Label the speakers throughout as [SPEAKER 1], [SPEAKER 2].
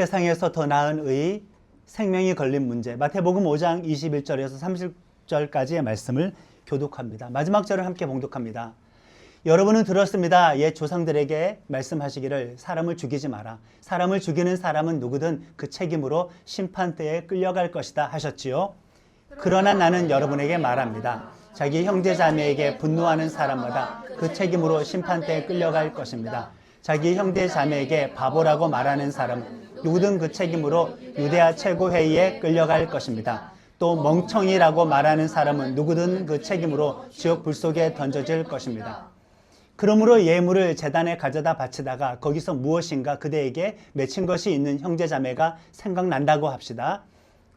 [SPEAKER 1] 세상에서 더 나은 의, 생명이 걸린 문제. 마태복음 5장 21절에서 30절까지의 말씀을 교독합니다. 마지막 절을 함께 봉독합니다. 여러분은 들었습니다. 옛 조상들에게 말씀하시기를 사람을 죽이지 마라. 사람을 죽이는 사람은 누구든 그 책임으로 심판대에 끌려갈 것이다 하셨지요. 그러나 나는 여러분에게 말합니다. 자기 형제 자매에게 분노하는 사람마다 그 책임으로 심판대에 끌려갈 것입니다. 자기 형제 자매에게 바보라고 말하는 사람은 누구든 그 책임으로 유대아 최고회의에 끌려갈 것입니다. 또 멍청이라고 말하는 사람은 누구든 그 책임으로 지옥 불 속에 던져질 것입니다. 그러므로 예물을 제단에 가져다 바치다가 거기서 무엇인가 그대에게 맺힌 것이 있는 형제 자매가 생각난다고 합시다.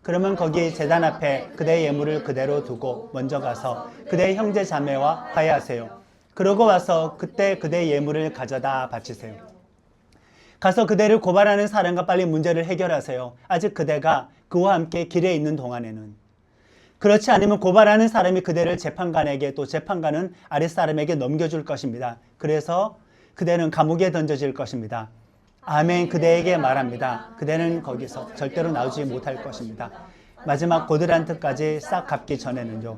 [SPEAKER 1] 그러면 거기 제단 앞에 그대의 예물을 그대로 두고 먼저 가서 그대의 형제 자매와 화해하세요. 그러고 와서 그때 그대의 예물을 가져다 바치세요. 가서 그대를 고발하는 사람과 빨리 문제를 해결하세요. 아직 그대가 그와 함께 길에 있는 동안에는. 그렇지 않으면 고발하는 사람이 그대를 재판관에게 또 재판관은 아랫사람에게 넘겨줄 것입니다. 그래서 그대는 감옥에 던져질 것입니다. 아멘, 그대에게 말합니다. 그대는 거기서 절대로 나오지 못할 것입니다. 마지막 고드란트까지 싹 갚기 전에는요.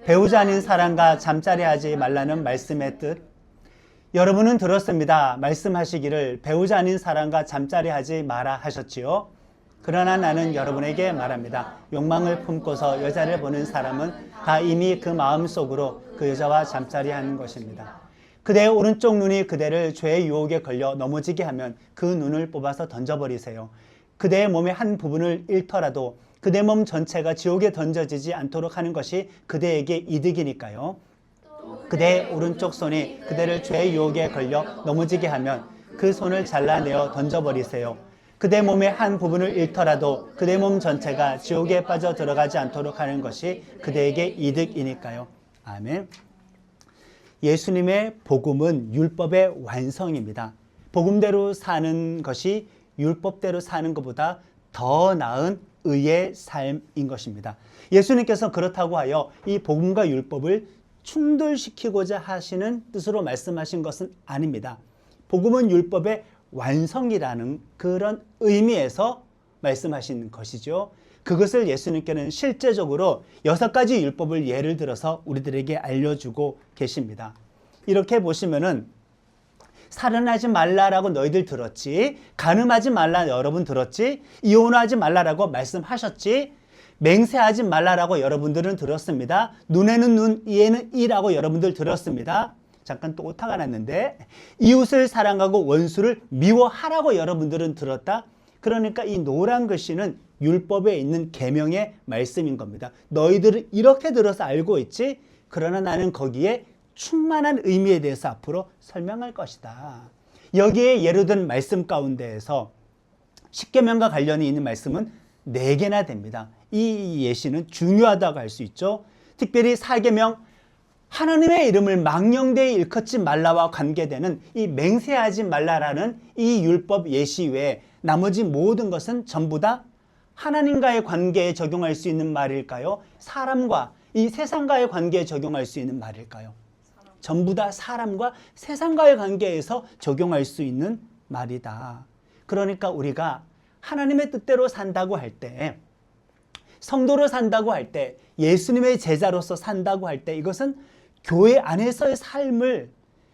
[SPEAKER 1] 배우자 아닌 사람과 잠자리 하지 말라는 말씀의 뜻, 여러분은 들었습니다. 말씀하시기를 배우자 아닌 사람과 잠자리 하지 마라 하셨지요. 그러나 나는 여러분에게 말합니다. 욕망을 품고서 여자를 보는 사람은 다 이미 그 마음속으로 그 여자와 잠자리 하는 것입니다. 그대의 오른쪽 눈이 그대를 죄의 유혹에 걸려 넘어지게 하면 그 눈을 뽑아서 던져버리세요. 그대의 몸의 한 부분을 잃더라도 그대 몸 전체가 지옥에 던져지지 않도록 하는 것이 그대에게 이득이니까요. 그대의 오른쪽 손이 그대를 죄의 유혹에 걸려 넘어지게 하면 그 손을 잘라내어 던져버리세요. 그대 몸의 한 부분을 잃더라도 그대 몸 전체가 지옥에 빠져 들어가지 않도록 하는 것이 그대에게 이득이니까요. 아멘. 예수님의 복음은 율법의 완성입니다. 복음대로 사는 것이 율법대로 사는 것보다 더 나은 의의 삶인 것입니다. 예수님께서 그렇다고 하여 이 복음과 율법을 충돌시키고자 하시는 뜻으로 말씀하신 것은 아닙니다. 복음은 율법의 완성이라는 그런 의미에서 말씀하신 것이죠. 그것을 예수님께는 실제적으로 6가지 율법을 예를 들어서 우리들에게 알려주고 계십니다. 이렇게 보시면은 살인하지 말라라고 너희들 들었지, 간음하지 말라 여러분 들었지, 이혼하지 말라라고 말씀하셨지, 맹세하지 말라라고 여러분들은 들었습니다. 눈에는 눈, 이에는 이라고 여러분들 들었습니다. 잠깐 또 오타가 났는데, 이웃을 사랑하고 원수를 미워하라고 여러분들은 들었다. 그러니까 이 노란 글씨는 율법에 있는 계명의 말씀인 겁니다. 너희들은 이렇게 들어서 알고 있지, 그러나 나는 거기에 충만한 의미에 대해서 앞으로 설명할 것이다. 여기에 예로 든 말씀 가운데에서 십계명과 관련이 있는 말씀은 4개나 됩니다. 이 예시는 중요하다고 할 수 있죠. 특별히 4계명, 하나님의 이름을 망령되이 일컫지 말라와 관계되는 이 맹세하지 말라라는 이 율법 예시 외에 나머지 모든 것은 전부 다 하나님과의 관계에 적용할 수 있는 말일까요? 사람과 이 세상과의 관계에 적용할 수 있는 말일까요? 전부 다 사람과 세상과의 관계에서 적용할 수 있는 말이다. 그러니까 우리가 하나님의 뜻대로 산다고 할 때, 성도로 산다고 할 때, 예수님의 제자로서 산다고 할 때, 이것은 교회 안에서의 삶을,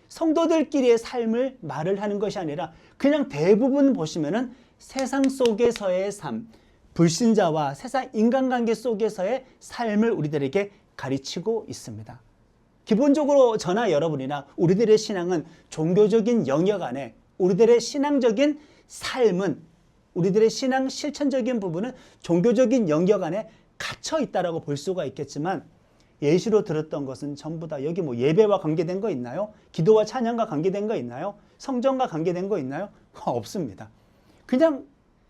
[SPEAKER 1] 성도들끼리의 삶을 말을 하는 것이 아니라 그냥 대부분 보시면은 세상 속에서의 삶, 불신자와 세상 인간관계 속에서의 삶을 우리들에게 가르치고 있습니다. 기본적으로 저나 여러분이나 우리들의 신앙은 종교적인 영역 안에, 우리들의 신앙적인 삶은, 우리들의 신앙 실천적인 부분은 종교적인 영역 안에 갇혀 있다라고 볼 수가 있겠지만, 예시로 들었던 것은 전부 다 여기 뭐 예배와 관계된 거 있나요? 기도와 찬양과 관계된 거 있나요? 성전과 관계된 거 있나요? 없습니다. 그냥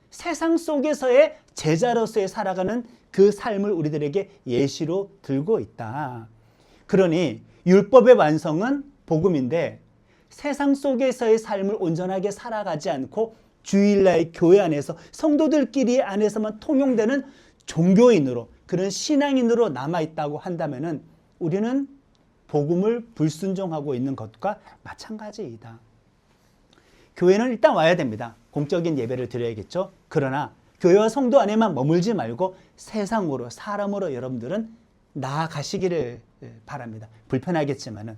[SPEAKER 1] 세상 속에서의 제자로서의 살아가는 그 삶을 우리들에게 예시로 들고 있다. 그러니 율법의 완성은 복음인데, 세상 속에서의 삶을 온전하게 살아가지 않고 주일날 교회 안에서 성도들끼리 안에서만 통용되는 종교인으로, 그런 신앙인으로 남아있다고 한다면은 우리는 복음을 불순종하고 있는 것과 마찬가지이다. 교회는 일단 와야 됩니다. 공적인 예배를 드려야겠죠. 그러나 교회와 성도 안에만 머물지 말고 세상으로, 사람으로 여러분들은 나아가시기를 바랍니다. 불편하겠지만은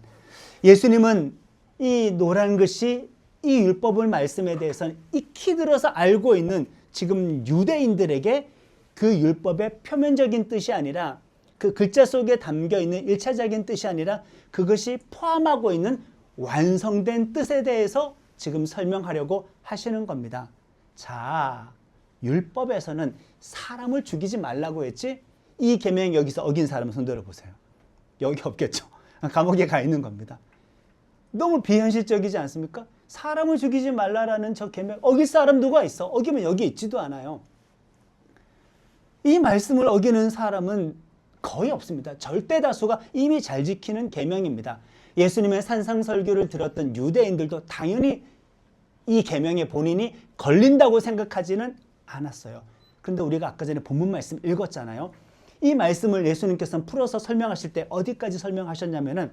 [SPEAKER 1] 예수님은 이 노란 글씨, 이 율법을 말씀에 대해서는 익히 들어서 알고 있는 지금 유대인들에게 그 율법의 표면적인 뜻이 아니라 그 글자 속에 담겨 있는 일차적인 뜻이 아니라 그것이 포함하고 있는 완성된 뜻에 대해서 지금 설명하려고 하시는 겁니다. 자, 율법에서는 사람을 죽이지 말라고 했지 이 계명 여기서 어긴 사람은 손 들어보세요. 여기 없겠죠. 감옥에 가 있는 겁니다. 너무 비현실적이지 않습니까? 사람을 죽이지 말라라는 저 계명 어길 사람 누가 있어? 어기면 여기 있지도 않아요. 이 말씀을 어기는 사람은 거의 없습니다. 절대 다수가 이미 잘 지키는 계명입니다. 예수님의 산상설교를 들었던 유대인들도 당연히 이 계명에 본인이 걸린다고 생각하지는 않았어요. 그런데 우리가 아까 전에 본문 말씀 읽었잖아요. 이 말씀을 예수님께서는 풀어서 설명하실 때 어디까지 설명하셨냐면은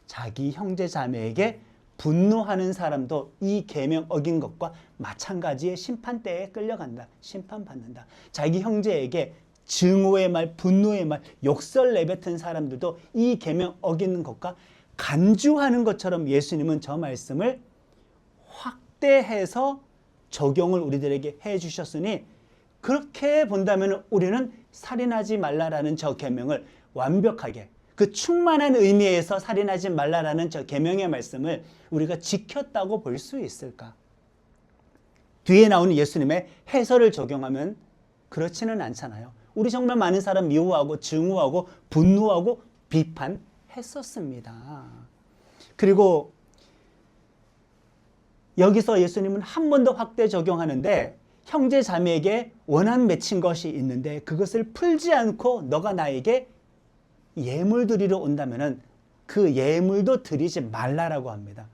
[SPEAKER 1] 자기 형제 자매에게 분노하는 사람도 이 계명 어긴 것과 마찬가지의 심판대에 끌려간다. 심판받는다. 자기 형제에게 증오의 말, 분노의 말, 욕설 내뱉은 사람들도 이 계명 어기는 것과 간주하는 것처럼 예수님은 저 말씀을 확대해서 적용을 우리들에게 해 주셨으니 그렇게 본다면 우리는 살인하지 말라라는 저 계명을 완벽하게 그 충만한 의미에서 살인하지 말라라는 저 계명의 말씀을 우리가 지켰다고 볼 수 있을까? 뒤에 나오는 예수님의 해설을 적용하면 그렇지는 않잖아요. 우리 정말 많은 사람 미워하고 증오하고 분노하고 비판했었습니다. 그리고 여기서 예수님은 한 번 더 확대 적용하는데 형제 자매에게 원한 맺힌 것이 있는데 그것을 풀지 않고 너가 나에게 예물 드리러 온다면은 그 예물도 드리지 말라라고 합니다.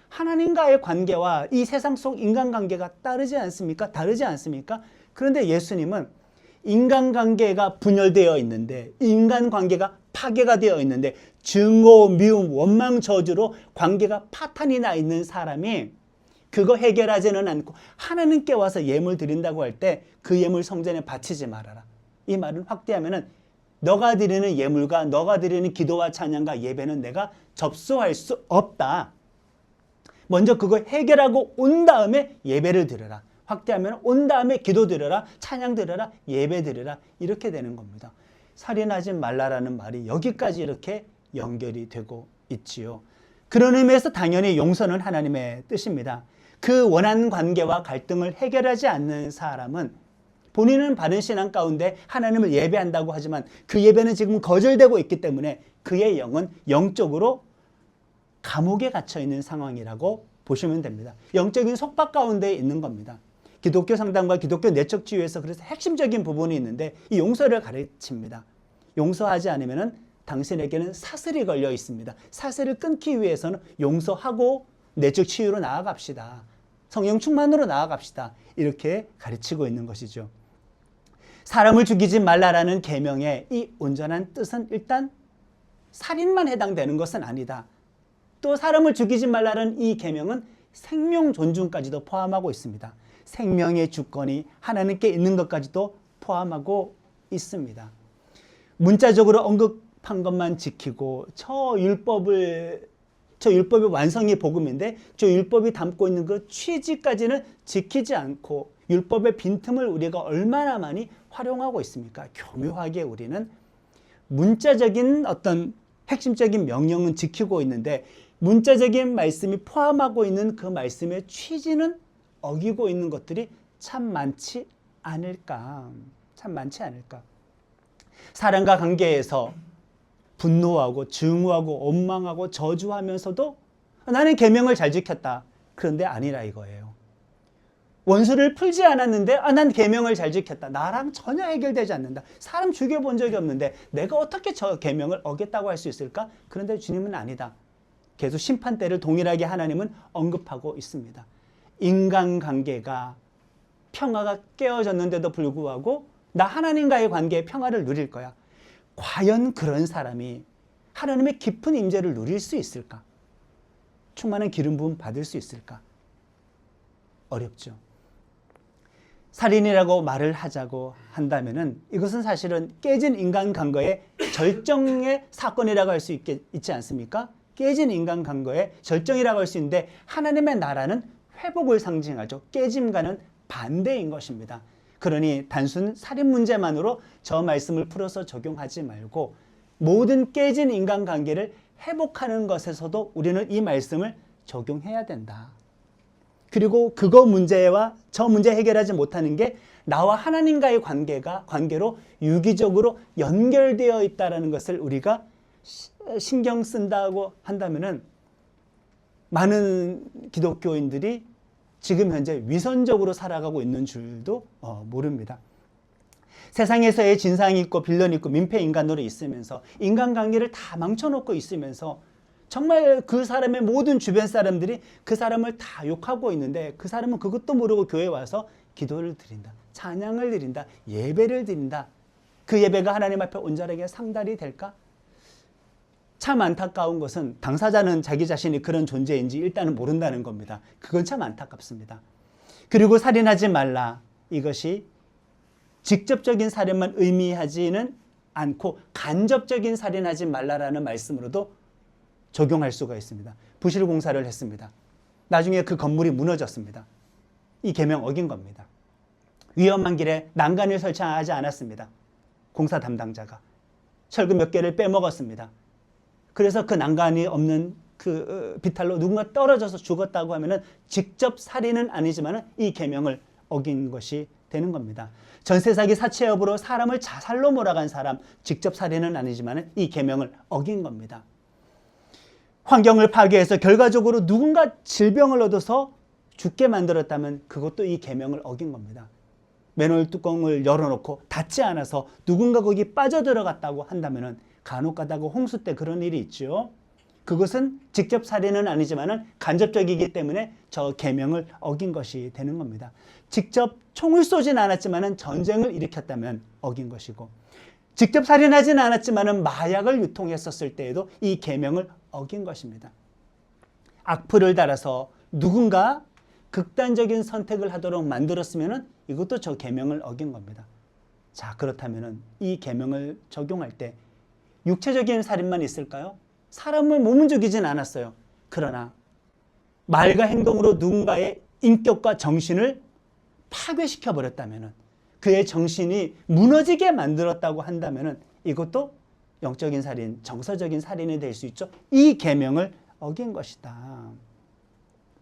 [SPEAKER 1] 하나님과의 관계와 이 세상 속 인간관계가 다르지 않습니까? 다르지 않습니까? 그런데 예수님은 인간관계가 분열되어 있는데 인간관계가 파괴가 되어 있는데 증오, 미움, 원망, 저주로 관계가 파탄이 나 있는 사람이 그거 해결하지는 않고 하나님께 와서 예물 드린다고 할 때 그 예물 성전에 바치지 말아라. 이 말은 확대하면은 너가 드리는 예물과 너가 드리는 기도와 찬양과 예배는 내가 접수할 수 없다. 먼저 그거 해결하고 온 다음에 예배를 드려라. 확대하면 온 다음에 기도 드려라, 찬양 드려라, 예배 드려라. 이렇게 되는 겁니다. 살인하지 말라라는 말이 여기까지 이렇게 연결이 되고 있지요. 그런 의미에서 당연히 용서는 하나님의 뜻입니다. 그 원한 관계와 갈등을 해결하지 않는 사람은 본인은 바른 신앙 가운데 하나님을 예배한다고 하지만 그 예배는 지금 거절되고 있기 때문에 그의 영은 영적으로 감옥에 갇혀 있는 상황이라고 보시면 됩니다. 영적인 속박 가운데 있는 겁니다. 기독교 상담과 기독교 내적 치유에서 그래서 핵심적인 부분이 있는데 이 용서를 가르칩니다. 용서하지 않으면 당신에게는 사슬이 걸려 있습니다. 사슬을 끊기 위해서는 용서하고 내적 치유로 나아갑시다. 성령 충만으로 나아갑시다. 이렇게 가르치고 있는 것이죠. 사람을 죽이지 말라라는 계명의 이 온전한 뜻은 일단 살인만 해당되는 것은 아니다. 또 사람을 죽이지 말라는 이 계명은 생명 존중까지도 포함하고 있습니다. 생명의 주권이 하나님께 있는 것까지도 포함하고 있습니다. 문자적으로 언급한 것만 지키고 저 율법의 완성이 복음인데 저 율법이 담고 있는 그 취지까지는 지키지 않고 율법의 빈틈을 우리가 얼마나 많이 활용하고 있습니까? 교묘하게 우리는 문자적인 어떤 핵심적인 명령은 지키고 있는데 문자적인 말씀이 포함하고 있는 그 말씀의 취지는 어기고 있는 것들이 참 많지 않을까? 참 많지 않을까? 사람과 관계에서 분노하고 증오하고 원망하고 저주하면서도 나는 계명을 잘 지켰다. 그런데 아니라 이거예요. 원수를 풀지 않았는데 난 계명을 잘 지켰다. 나랑 전혀 해결되지 않는다. 사람 죽여본 적이 없는데 내가 어떻게 저 계명을 어겼다고 할 수 있을까? 그런데 주님은 아니다. 계속 심판대를 동일하게 하나님은 언급하고 있습니다. 인간관계가 평화가 깨어졌는데도 불구하고 나 하나님과의 관계에 평화를 누릴 거야. 과연 그런 사람이 하나님의 깊은 임재를 누릴 수 있을까? 충만한 기름 부음 받을 수 있을까? 어렵죠. 살인이라고 말을 하자고 한다면은 이것은 사실은 깨진 인간관계의 절정의 사건이라고 할 수 있지 않습니까? 깨진 인간관계의 절정이라고 할 수 있는데 하나님의 나라는 회복을 상징하죠. 깨짐과는 반대인 것입니다. 그러니 단순 살인 문제만으로 저 말씀을 풀어서 적용하지 말고 모든 깨진 인간관계를 회복하는 것에서도 우리는 이 말씀을 적용해야 된다. 그리고 그거 문제와 저 문제 해결하지 못하는 게 나와 하나님과의 관계로 유기적으로 연결되어 있다는 것을 우리가 신경 쓴다고 한다면은 많은 기독교인들이 지금 현재 위선적으로 살아가고 있는 줄도 모릅니다. 세상에서의 진상이 있고 빌런이 있고 민폐인간으로 있으면서 인간관계를 다 망쳐놓고 있으면서 정말 그 사람의 모든 주변 사람들이 그 사람을 다 욕하고 있는데 그 사람은 그것도 모르고 교회에 와서 기도를 드린다. 찬양을 드린다. 예배를 드린다. 그 예배가 하나님 앞에 온 자에게 상달이 될까? 참 안타까운 것은 당사자는 자기 자신이 그런 존재인지 일단은 모른다는 겁니다. 그건 참 안타깝습니다. 그리고 살인하지 말라. 이것이 직접적인 살인만 의미하지는 않고 간접적인 살인하지 말라라는 말씀으로도 적용할 수가 있습니다. 부실 공사를 했습니다. 나중에 그 건물이 무너졌습니다. 이 계명 어긴 겁니다. 위험한 길에 난간을 설치하지 않았습니다. 공사 담당자가 철근 몇 개를 빼먹었습니다. 그래서 그 난간이 없는 그 비탈로 누군가 떨어져서 죽었다고 하면은 직접 살인은 아니지만 이 계명을 어긴 것이 되는 겁니다. 전세 사기 사채 여부로 사람을 자살로 몰아간 사람, 직접 살인은 아니지만 이 계명을 어긴 겁니다. 환경을 파괴해서 결과적으로 누군가 질병을 얻어서 죽게 만들었다면 그것도 이 계명을 어긴 겁니다. 맨홀 뚜껑을 열어놓고 닫지 않아서 누군가 거기 빠져들어갔다고 한다면 간혹 가다가 홍수 때 그런 일이 있죠. 그것은 직접 살인은 아니지만 간접적이기 때문에 저 계명을 어긴 것이 되는 겁니다. 직접 총을 쏘진 않았지만 전쟁을 일으켰다면 어긴 것이고 직접 살인하진 않았지만 마약을 유통했었을 때에도 이 계명을 어긴 것입니다. 악플을 달아서 누군가 극단적인 선택을 하도록 만들었으면 이것도 저 계명을 어긴 겁니다. 자, 그렇다면 이 계명을 적용할 때 육체적인 살인만 있을까요? 사람을 몸은 죽이진 않았어요. 그러나 말과 행동으로 누군가의 인격과 정신을 파괴시켜 버렸다면 그의 정신이 무너지게 만들었다고 한다면 이것도 영적인 살인, 정서적인 살인이 될 수 있죠. 이 계명을 어긴 것이다.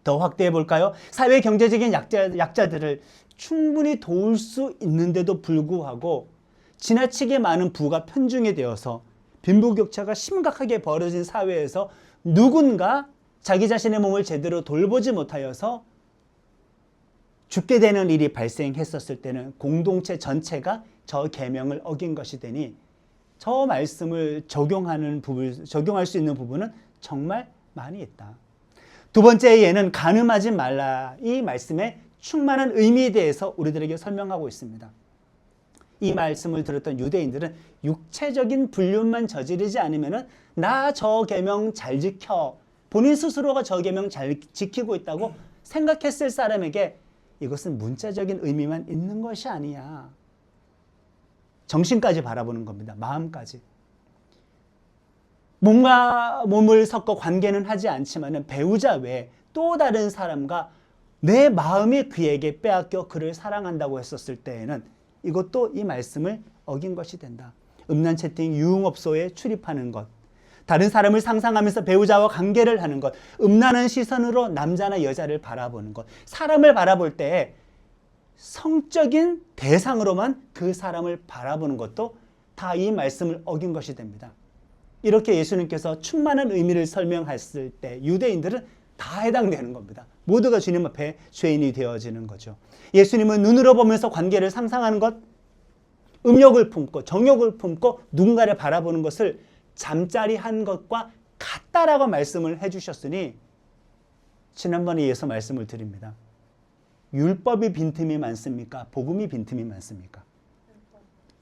[SPEAKER 1] 더 확대해 볼까요? 사회 경제적인 약자들을 충분히 도울 수 있는데도 불구하고 지나치게 많은 부가 편중이 되어서 빈부격차가 심각하게 벌어진 사회에서 누군가 자기 자신의 몸을 제대로 돌보지 못하여서 죽게 되는 일이 발생했었을 때는 공동체 전체가 저 계명을 어긴 것이 되니 저 말씀을 적용할 수 있는 부분은 정말 많이 있다. 두 번째 예는 간음하지 말라. 이 말씀의 충만한 의미에 대해서 우리들에게 설명하고 있습니다. 이 말씀을 들었던 유대인들은 육체적인 불륜만 저지르지 않으면 나 저 계명 잘 지켜. 본인 스스로가 저 계명 잘 지키고 있다고 생각했을 사람에게 이것은 문자적인 의미만 있는 것이 아니야. 정신까지 바라보는 겁니다. 마음까지. 몸과 몸을 섞어 관계는 하지 않지만 배우자 외에 또 다른 사람과 내 마음이 그에게 빼앗겨 그를 사랑한다고 했었을 때에는 이것도 이 말씀을 어긴 것이 된다. 음란 채팅 유흥업소에 출입하는 것, 다른 사람을 상상하면서 배우자와 관계를 하는 것, 음란한 시선으로 남자나 여자를 바라보는 것, 사람을 바라볼 때 성적인 대상으로만 그 사람을 바라보는 것도 다 이 말씀을 어긴 것이 됩니다. 이렇게 예수님께서 충만한 의미를 설명했을 때 유대인들은 다 해당되는 겁니다. 모두가 주님 앞에 죄인이 되어지는 거죠. 예수님은 눈으로 보면서 관계를 상상하는 것, 음욕을 품고 정욕을 품고 누군가를 바라보는 것을 잠자리한 것과 같다라고 말씀을 해주셨으니 지난번에 이어서 말씀을 드립니다. 율법이 빈틈이 많습니까? 복음이 빈틈이 많습니까?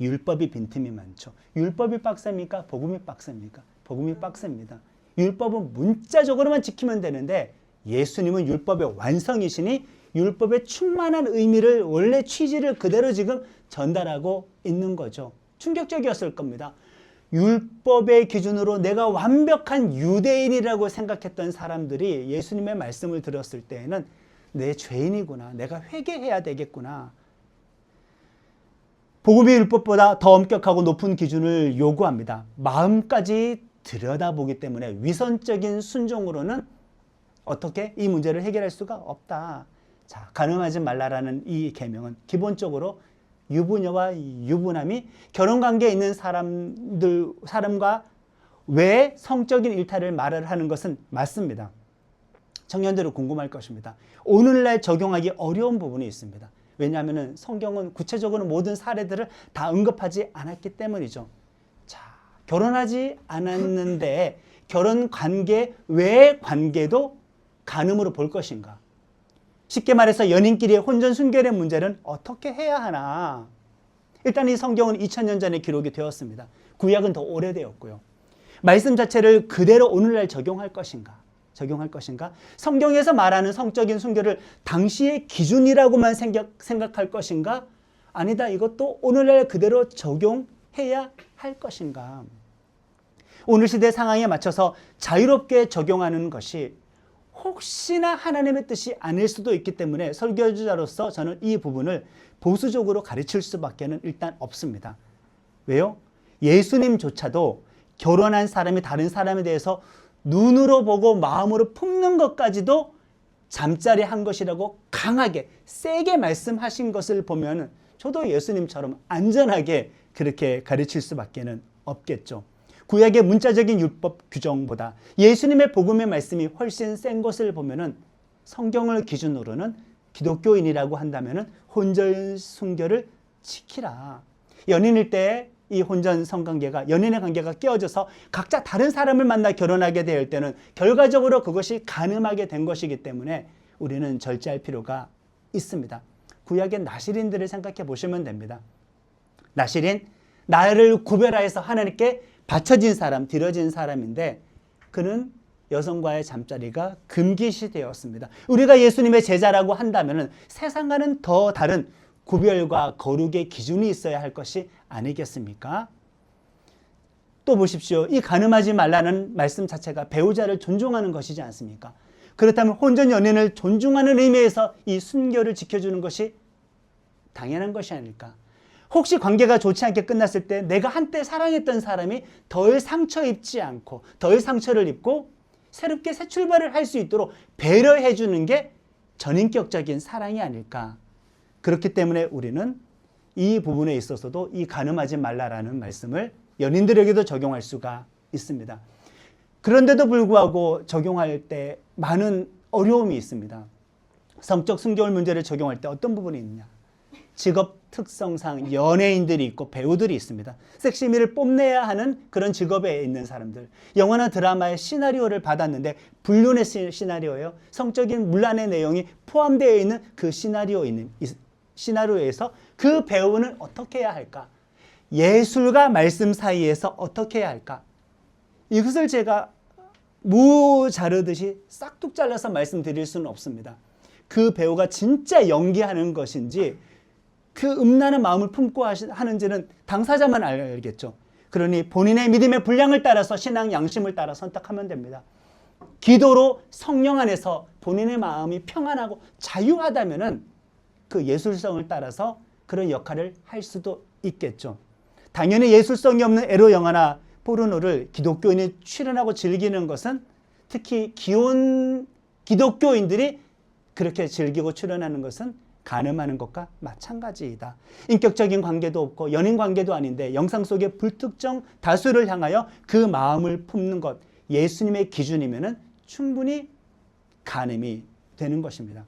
[SPEAKER 1] 율법이 빈틈이 많죠. 율법이 빡셉니까? 복음이 빡셉니까? 복음이 빡셉니다. 율법은 문자적으로만 지키면 되는데 예수님은 율법의 완성이시니 율법의 충만한 의미를 원래 취지를 그대로 지금 전달하고 있는 거죠. 충격적이었을 겁니다. 율법의 기준으로 내가 완벽한 유대인이라고 생각했던 사람들이 예수님의 말씀을 들었을 때에는 내 죄인이구나. 내가 회개해야 되겠구나. 복음이 율법보다 더 엄격하고 높은 기준을 요구합니다. 마음까지 들여다보기 때문에 위선적인 순종으로는 어떻게 이 문제를 해결할 수가 없다. 자, 간음하지 말라라는 이 계명은 기본적으로 유부녀와 유부남이 결혼관계에 있는 사람과 왜 성적인 일탈을 말을 하는 것은 맞습니다. 청년들은 궁금할 것입니다. 오늘날 적용하기 어려운 부분이 있습니다. 왜냐하면 성경은 구체적으로 모든 사례들을 다 언급하지 않았기 때문이죠. 자, 결혼하지 않았는데 결혼 관계 외의 관계도 간음으로 볼 것인가? 쉽게 말해서 연인끼리의 혼전 순결의 문제는 어떻게 해야 하나? 일단 이 성경은 2000년 전에 기록이 되었습니다. 구약은 더 오래되었고요. 말씀 자체를 그대로 오늘날 적용할 것인가? 성경에서 말하는 성적인 순결을 당시의 기준이라고만 생각할 것인가? 아니다. 이것도 오늘날 그대로 적용해야 할 것인가? 오늘 시대 상황에 맞춰서 자유롭게 적용하는 것이 혹시나 하나님의 뜻이 아닐 수도 있기 때문에 설교자로서 저는 이 부분을 보수적으로 가르칠 수밖에 일단 없습니다. 왜요? 예수님조차도 결혼한 사람이 다른 사람에 대해서 눈으로 보고 마음으로 품는 것까지도 잠자리 한 것이라고 강하게 세게 말씀하신 것을 보면 저도 예수님처럼 안전하게 그렇게 가르칠 수밖에 없겠죠. 구약의 문자적인 율법 규정보다 예수님의 복음의 말씀이 훨씬 센 것을 보면 성경을 기준으로는 기독교인이라고 한다면 혼전 순결을 지키라. 연인일 때 이 혼전 성관계가 연인의 관계가 깨어져서 각자 다른 사람을 만나 결혼하게 될 때는 결과적으로 그것이 간음하게 된 것이기 때문에 우리는 절제할 필요가 있습니다. 구약의 나실인들을 생각해 보시면 됩니다. 나실인, 나를 구별하여서 하나님께 바쳐진 사람, 드려진 사람인데 그는 여성과의 잠자리가 금기시 되었습니다. 우리가 예수님의 제자라고 한다면 세상과는 더 다른 구별과 거룩의 기준이 있어야 할 것이 아니겠습니까? 또 보십시오. 이 간음하지 말라는 말씀 자체가 배우자를 존중하는 것이지 않습니까? 그렇다면 혼전 연인을 존중하는 의미에서 이 순결을 지켜주는 것이 당연한 것이 아닐까? 혹시 관계가 좋지 않게 끝났을 때 내가 한때 사랑했던 사람이 덜 상처 입지 않고 덜 상처를 입고 새롭게 새 출발을 할 수 있도록 배려해 주는 게 전인격적인 사랑이 아닐까? 그렇기 때문에 우리는 이 부분에 있어서도 이 간음하지 말라라는 말씀을 연인들에게도 적용할 수가 있습니다. 그런데도 불구하고 적용할 때 많은 어려움이 있습니다. 성적 순결 문제를 적용할 때 어떤 부분이 있느냐? 직업 특성상 연예인들이 있고 배우들이 있습니다. 섹시미를 뽐내야 하는 그런 직업에 있는 사람들. 영화나 드라마의 시나리오를 받았는데 불륜의 시나리오예요. 성적인 문란의 내용이 포함되어 있는 그 시나리오에서 그 배우는 어떻게 해야 할까? 예술과 말씀 사이에서 어떻게 해야 할까? 이것을 제가 무 자르듯이 싹둑 잘라서 말씀드릴 수는 없습니다. 그 배우가 진짜 연기하는 것인지 그 음란한 마음을 품고 하는지는 당사자만 알겠죠. 그러니 본인의 믿음의 분량을 따라서 신앙 양심을 따라 선택하면 됩니다. 기도로 성령 안에서 본인의 마음이 평안하고 자유하다면은 그 예술성을 따라서 그런 역할을 할 수도 있겠죠. 당연히 예술성이 없는 에로 영화나 포르노를 기독교인이 출연하고 즐기는 것은 특히 기혼 기독교인들이 그렇게 즐기고 출연하는 것은 간음하는 것과 마찬가지이다. 인격적인 관계도 없고 연인 관계도 아닌데 영상 속의 불특정 다수를 향하여 그 마음을 품는 것, 예수님의 기준이면 충분히 간음이 되는 것입니다.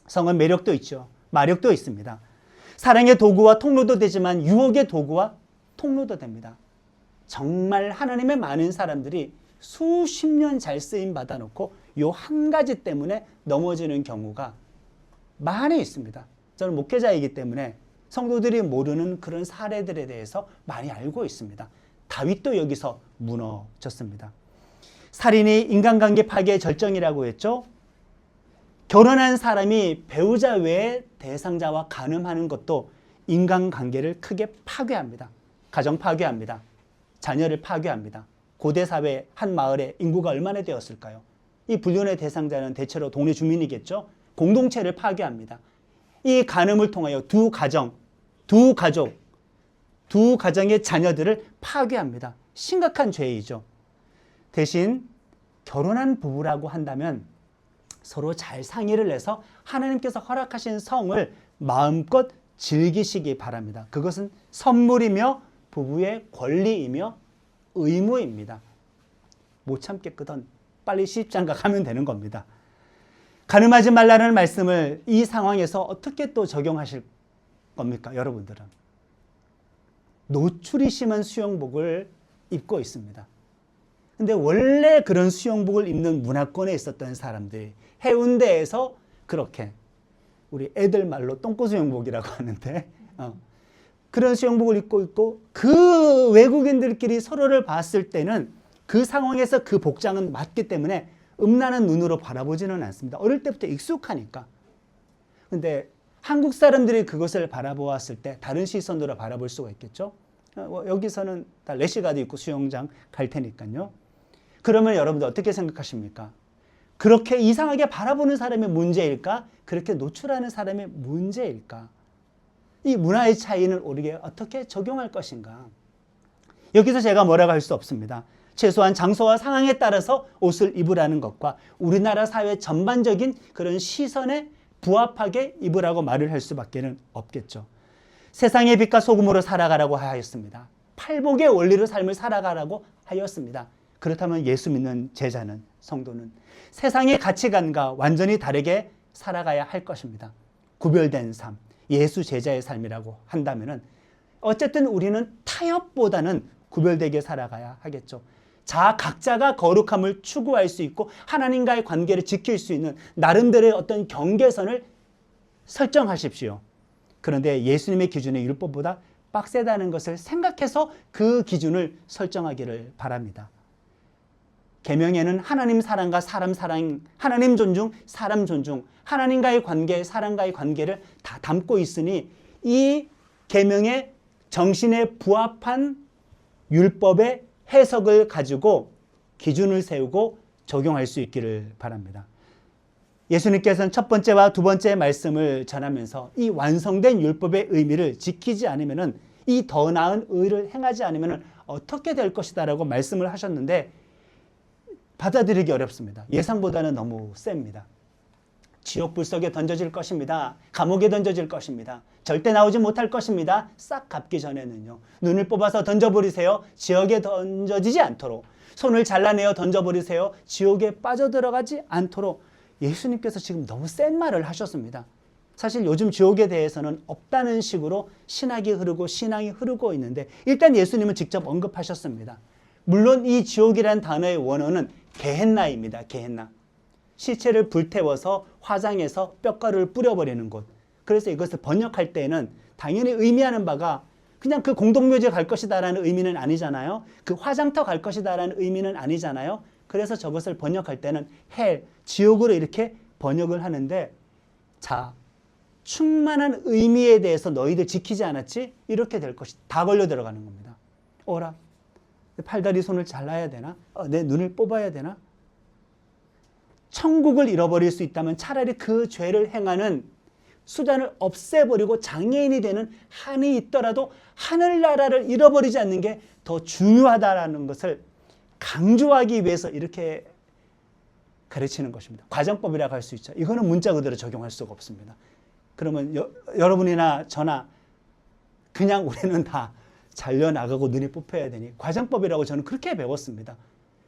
[SPEAKER 1] 성은 매력도 있죠. 마력도 있습니다. 사랑의 도구와 통로도 되지만 유혹의 도구와 통로도 됩니다. 정말 하나님의 많은 사람들이 수십 년 잘 쓰임 받아놓고 요 한 가지 때문에 넘어지는 경우가 많이 있습니다. 저는 목회자이기 때문에 성도들이 모르는 그런 사례들에 대해서 많이 알고 있습니다. 다윗도 여기서 무너졌습니다. 살인이 인간관계 파괴의 절정이라고 했죠. 결혼한 사람이 배우자 외에 대상자와 간음하는 것도 인간관계를 크게 파괴합니다. 가정 파괴합니다. 자녀를 파괴합니다. 고대 사회 한 마을에 인구가 얼마나 되었을까요? 이 불륜의 대상자는 대체로 동네 주민이겠죠. 공동체를 파괴합니다. 이 간음을 통하여 두 가정, 두 가족, 두 가정의 자녀들을 파괴합니다. 심각한 죄이죠. 대신 결혼한 부부라고 한다면 서로 잘 상의를 해서 하나님께서 허락하신 성을 마음껏 즐기시기 바랍니다. 그것은 선물이며 부부의 권리이며 의무입니다. 못 참겠거든 빨리 시집장가 가면 되는 겁니다. 간음하지 말라는 말씀을 이 상황에서 어떻게 또 적용하실 겁니까? 여러분들은 노출이 심한 수영복을 입고 있습니다. 근데 원래 그런 수영복을 입는 문화권에 있었던 사람들이 해운대에서 그렇게 우리 애들 말로 똥꼬 수영복이라고 하는데 그런 수영복을 입고 있고 그 외국인들끼리 서로를 봤을 때는 그 상황에서 그 복장은 맞기 때문에 음란한 눈으로 바라보지는 않습니다. 어릴 때부터 익숙하니까. 근데 한국 사람들이 그것을 바라보았을 때 다른 시선으로 바라볼 수가 있겠죠. 여기서는 다 래시가드 입고 수영장 갈 테니까요. 그러면 여러분들 어떻게 생각하십니까? 그렇게 이상하게 바라보는 사람의 문제일까? 그렇게 노출하는 사람의 문제일까? 이 문화의 차이는 우리에게 어떻게 적용할 것인가? 여기서 제가 뭐라고 할 수 없습니다. 최소한 장소와 상황에 따라서 옷을 입으라는 것과 우리나라 사회 전반적인 그런 시선에 부합하게 입으라고 말을 할 수밖에 없겠죠. 세상의 빛과 소금으로 살아가라고 하였습니다. 팔복의 원리로 삶을 살아가라고 하였습니다. 그렇다면 예수 믿는 제자는, 성도는 세상의 가치관과 완전히 다르게 살아가야 할 것입니다. 구별된 삶, 예수 제자의 삶이라고 한다면 어쨌든 우리는 타협보다는 구별되게 살아가야 하겠죠. 자 각자가 거룩함을 추구할 수 있고 하나님과의 관계를 지킬 수 있는 나름대로의 어떤 경계선을 설정하십시오. 그런데 예수님의 기준의 율법보다 빡세다는 것을 생각해서 그 기준을 설정하기를 바랍니다. 계명에는 하나님 사랑과 사람 사랑, 하나님 존중, 사람 존중, 하나님과의 관계, 사람과의 관계를 다 담고 있으니 이 계명의 정신에 부합한 율법의 해석을 가지고 기준을 세우고 적용할 수 있기를 바랍니다. 예수님께서는 첫 번째와 두 번째 말씀을 전하면서 이 완성된 율법의 의미를 지키지 않으면 이 더 나은 의를 행하지 않으면 어떻게 될 것이다 라고 말씀을 하셨는데 받아들이기 어렵습니다. 예상보다는 너무 셉니다. 지옥 불속에 던져질 것입니다. 감옥에 던져질 것입니다. 절대 나오지 못할 것입니다. 싹 갚기 전에는요. 눈을 뽑아서 던져버리세요. 지옥에 던져지지 않도록. 손을 잘라내어 던져버리세요. 지옥에 빠져들어가지 않도록. 예수님께서 지금 너무 센 말을 하셨습니다. 사실 요즘 지옥에 대해서는 없다는 식으로 신학이 흐르고 신앙이 흐르고 있는데 일단 예수님은 직접 언급하셨습니다. 물론 이 지옥이라는 단어의 원어는 게헨나입니다. 게헨나. 시체를 불태워서 화장해서 뼈가루를 뿌려버리는 곳. 그래서 이것을 번역할 때는 당연히 의미하는 바가 그냥 그 공동묘지에 갈 것이다라는 의미는 아니잖아요. 그 화장터 갈 것이다라는 의미는 아니잖아요. 그래서 저것을 번역할 때는 헬, 지옥으로 이렇게 번역을 하는데 자, 충만한 의미에 대해서 너희들 지키지 않았지? 이렇게 될 것이 다 걸려 들어가는 겁니다. 어라, 팔다리 손을 잘라야 되나? 내 눈을 뽑아야 되나? 천국을 잃어버릴 수 있다면 차라리 그 죄를 행하는 수단을 없애버리고 장애인이 되는 한이 있더라도 하늘나라를 잃어버리지 않는 게 더 중요하다는 것을 강조하기 위해서 이렇게 가르치는 것입니다. 과정법이라고 할 수 있죠. 이거는 문자 그대로 적용할 수가 없습니다. 그러면 여러분이나 저나 그냥 우리는 다 잘려나가고 눈이 뽑혀야 되니 과정법이라고 저는 그렇게 배웠습니다.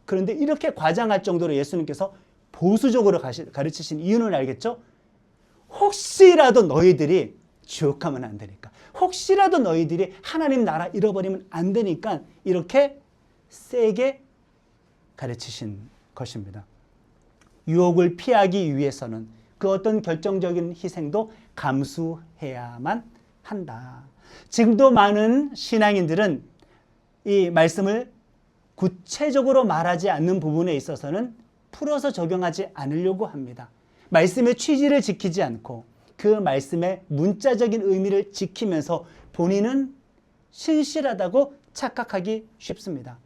[SPEAKER 1] 그런데 이렇게 과장할 정도로 예수님께서 보수적으로 가르치신 이유는 알겠죠? 혹시라도 너희들이 지옥 가면 안 되니까. 혹시라도 너희들이 하나님 나라 잃어버리면 안 되니까 이렇게 세게 가르치신 것입니다. 유혹을 피하기 위해서는 그 어떤 결정적인 희생도 감수해야만 한다. 지금도 많은 신앙인들은 이 말씀을 구체적으로 말하지 않는 부분에 있어서는 풀어서 적용하지 않으려고 합니다. 말씀의 취지를 지키지 않고 그 말씀의 문자적인 의미를 지키면서 본인은 신실하다고 착각하기 쉽습니다.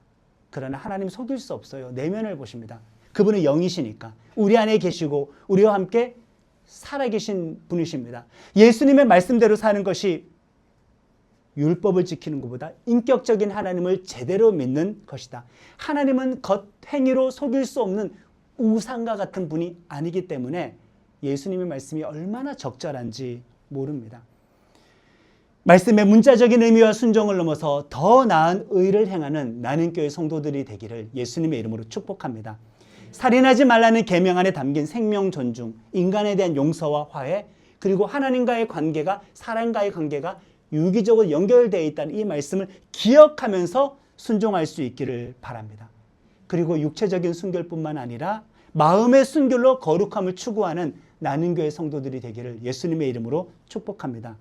[SPEAKER 1] 그러나 하나님 속일 수 없어요. 내면을 보십니다. 그분은 영이시니까 우리 안에 계시고 우리와 함께 살아계신 분이십니다. 예수님의 말씀대로 사는 것이 율법을 지키는 것보다 인격적인 하나님을 제대로 믿는 것이다. 하나님은 겉행위로 속일 수 없는 우상과 같은 분이 아니기 때문에 예수님의 말씀이 얼마나 적절한지 모릅니다. 말씀의 문자적인 의미와 순종을 넘어서 더 나은 의를 행하는 나는교회 성도들이 되기를 예수님의 이름으로 축복합니다. 살인하지 말라는 계명 안에 담긴 생명 존중, 인간에 대한 용서와 화해, 그리고 하나님과의 관계가, 사람과의 관계가 유기적으로 연결되어 있다는 이 말씀을 기억하면서 순종할 수 있기를 바랍니다. 그리고 육체적인 순결뿐만 아니라 마음의 순결로 거룩함을 추구하는 나는교회 성도들이 되기를 예수님의 이름으로 축복합니다.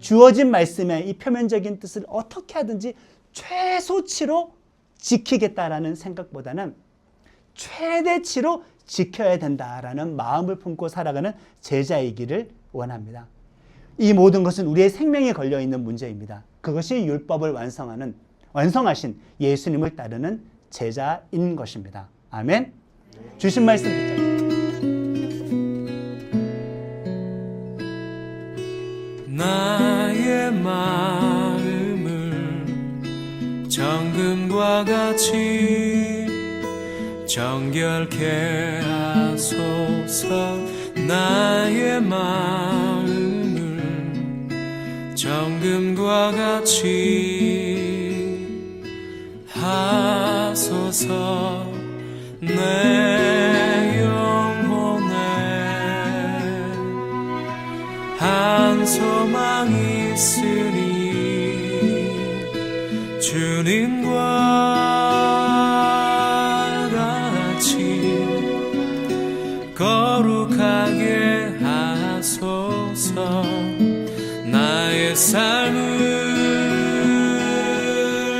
[SPEAKER 1] 주어진 말씀의 이 표면적인 뜻을 어떻게 하든지 최소치로 지키겠다라는 생각보다는 최대치로 지켜야 된다라는 마음을 품고 살아가는 제자이기를 원합니다. 이 모든 것은 우리의 생명에 걸려있는 문제입니다. 그것이 율법을 완성하신 예수님을 따르는 제자인 것입니다. 아멘. 주신 말씀 듣자.
[SPEAKER 2] 나의 마음을 정금과 같이 정결케 하소서. 나의 마음을 정금과 같이 하소서. 내 영혼에 한 소망 있으니 주님과 같이 거룩하게 하소서. 나의 삶을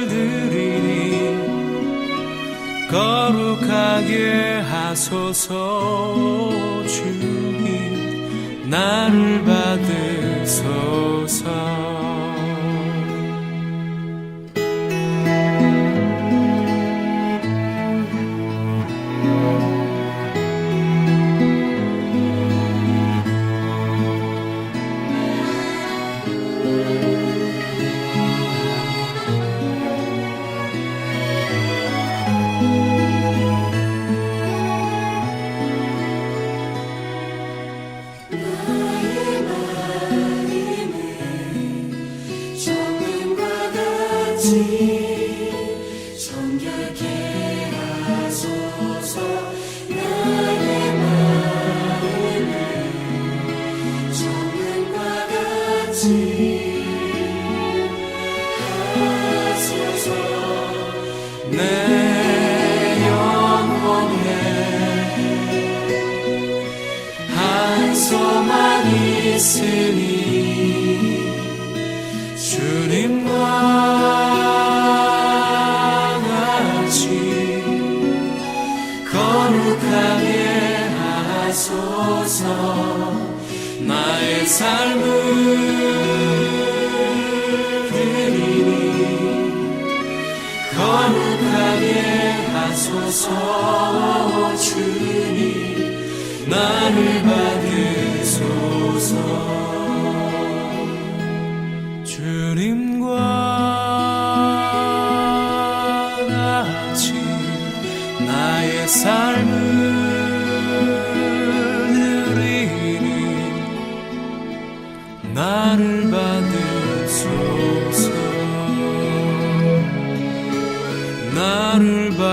[SPEAKER 2] 드리니 거룩하게 하소서. 주님 나를 받으소서.
[SPEAKER 3] 정결케 하소서. 나의 마음을 정금과 같이 하소서.
[SPEAKER 2] 내 영혼에 한 소망 있으니 주님과 거룩하게 하소서. 나의 삶을 드리니 거룩하게 하소서. 주님 나를 받으소서. 주님과 같이 나의 삶을 드리니 나를 받으소서. 나를 받으소서.